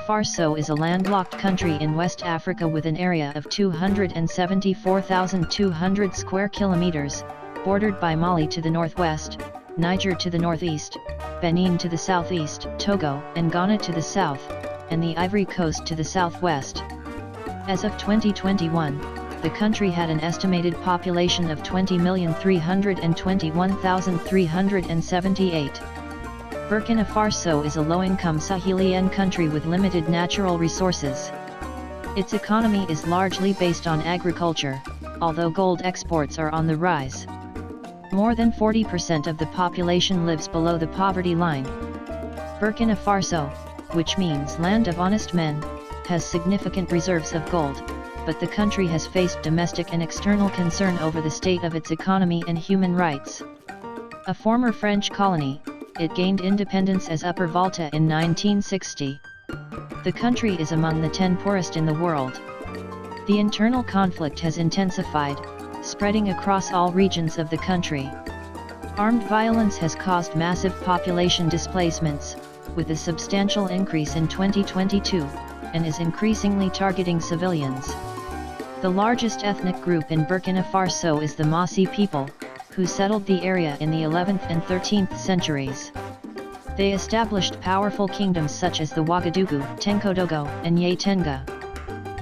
Faso is a landlocked country in West Africa with an area of 274,200 square kilometers, bordered by Mali to the northwest, Niger to the northeast, Benin to the southeast, Togo and Ghana to the south, and the Ivory Coast to the southwest. As of 2021, the country had an estimated population of 20,321,378. Burkina Faso is a low-income Sahelian country with limited natural resources. Its economy is largely based on agriculture, although gold exports are on the rise. More than 40% of the population lives below the poverty line. Burkina Faso, which means land of honest men, has significant reserves of gold, but the country has faced domestic and external concern over the state of its economy and human rights. A former French colony, it gained independence as Upper Volta in 1960. The country is among the 10 poorest in the world. The internal conflict has intensified, spreading across all regions of the country. Armed violence has caused massive population displacements, with a substantial increase in 2022, and is increasingly targeting civilians. The largest ethnic group in Burkina Faso is the Mossi people, who settled the area in the 11th and 13th centuries. They established powerful kingdoms such as the Ouagadougou, Tenkodogo, and Yatenga.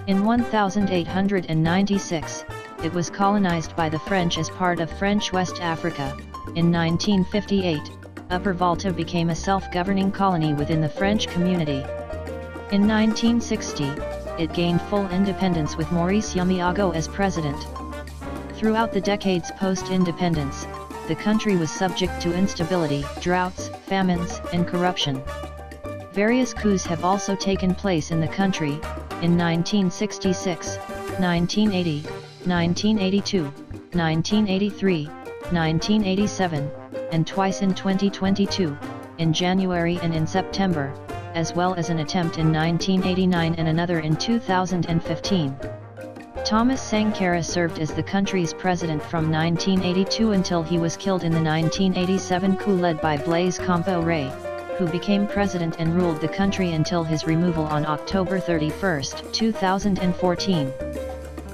In 1896, it was colonized by the French as part of French West Africa. In 1958, Upper Volta became a self-governing colony within the French community. In 1960, it gained full independence with Maurice Yamiago as president. Throughout the decades post-independence, the country was subject to instability, droughts, famines, and corruption. Various coups have also taken place in the country, in 1966, 1980, 1982, 1983, 1987, and twice in 2022, in January and in September, as well as an attempt in 1989 and another in 2015. Thomas Sankara served as the country's president from 1982 until he was killed in the 1987 coup led by Blaise Compaoré, who became president and ruled the country until his removal on October 31, 2014.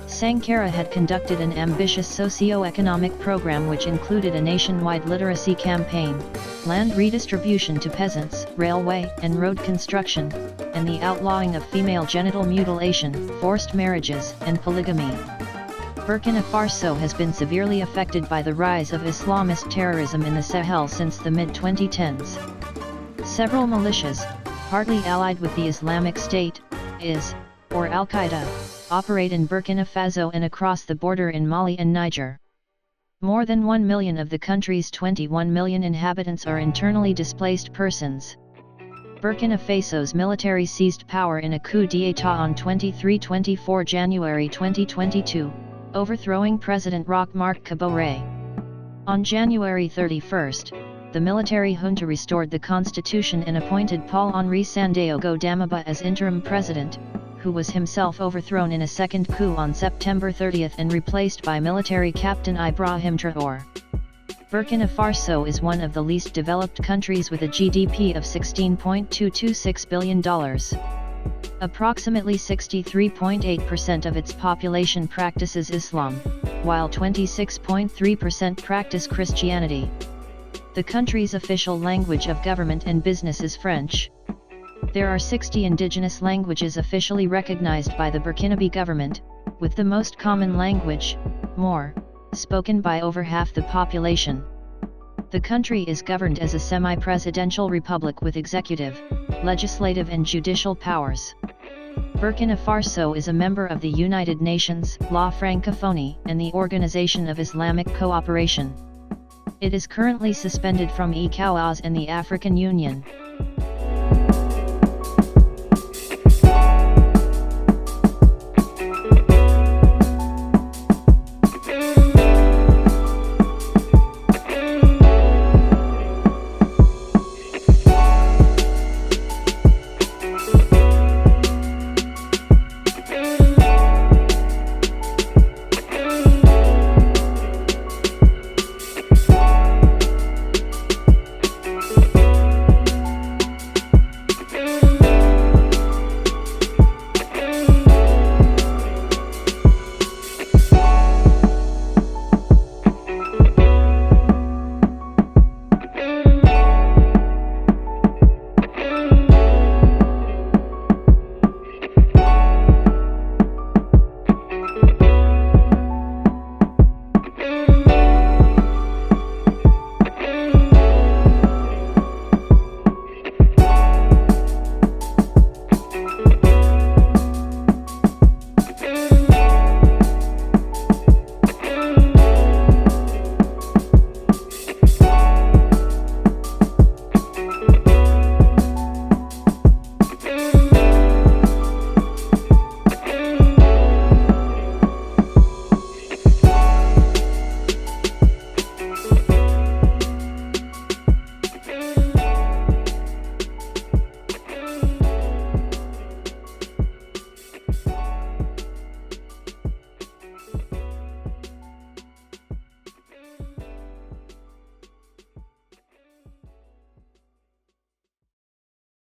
Sankara had conducted an ambitious socio-economic program which included a nationwide literacy campaign, land redistribution to peasants, railway and road construction, and the outlawing of female genital mutilation, forced marriages, and polygamy. Burkina Faso has been severely affected by the rise of Islamist terrorism in the Sahel since the mid-2010s. Several militias, partly allied with the Islamic State, IS, or Al-Qaeda, operate in Burkina Faso and across the border in Mali and Niger. More than 1 million of the country's 21 million inhabitants are internally displaced persons. Burkina Faso's military seized power in a coup d'état on 23-24 January 2022, overthrowing President Roch-Marc Kaboré. On January 31, the military junta restored the constitution and appointed Paul-Henri Sandaogo Damiba as interim president, who was himself overthrown in a second coup on September 30 and replaced by military captain Ibrahim Traoré. Burkina Faso is one of the least developed countries with a GDP of $16.226 billion. Approximately 63.8% of its population practices Islam, while 26.3% practice Christianity. The country's official language of government and business is French. There are 60 indigenous languages officially recognized by the Burkinabe government, with the most common language, Moor, spoken by over half the population. The country is governed as a semi-presidential republic with executive, legislative and judicial powers. Burkina Faso is a member of the United Nations, La Francophonie, and the Organization of Islamic Cooperation. It is currently suspended from ECOWAS and the African Union.